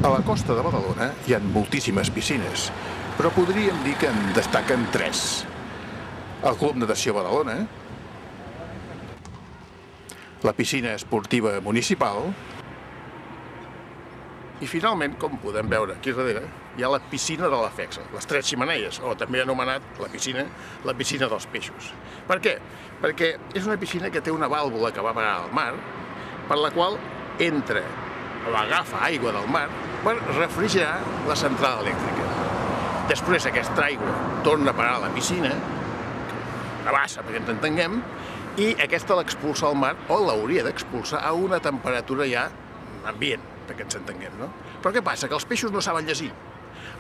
A la costa de Badalona hi ha moltíssimes piscines, però podríem dir que en destaquen tres. El Club Natació Badalona, la piscina esportiva municipal i finalment, com podem veure aquí darrere, hi ha la piscina de la FECSA, les Tres Xemeneies, o també anomenat la piscina dels peixos. Per què? Perquè és una piscina que té una vàlvula que va parar al mar, per la qual entra o agafa aigua del mar per refrigerar la central elèctrica. Després aquesta aigua torna a parar a la piscina, a bassa perquè ens entenguem, i aquesta l'expulsa al mar, o l'hauria d'expulsar a una temperatura ja ambient, perquè ens entenguem, no? Però què passa? Que els peixos no saben llegir.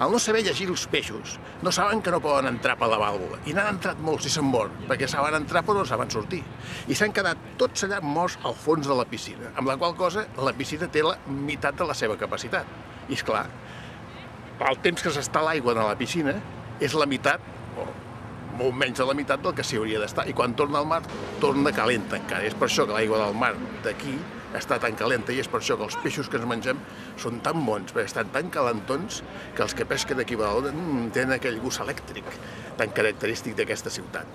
Al no saber llegir els peixos, no saben que no poden entrar per la vàlvula. I n'han entrat molts i se'n moren, perquè saben entrar però no saben sortir. I s'han quedat tots allà morts al fons de la piscina, amb la qual cosa la piscina té la meitat de la seva capacitat. I esclar, el temps que s'està a l'aigua de la piscina és la meitat, o molt menys de la meitat del que s'hi hauria d'estar. I quan torna al mar, torna calenta encara. És per això que l'aigua del mar d'aquí està tan calenta i és per això que els peixos que ens mengem són tan bons, perquè estan tan calentons que els que pesquen aquí a Badalona tenen aquell gust elèctric tan característic d'aquesta ciutat.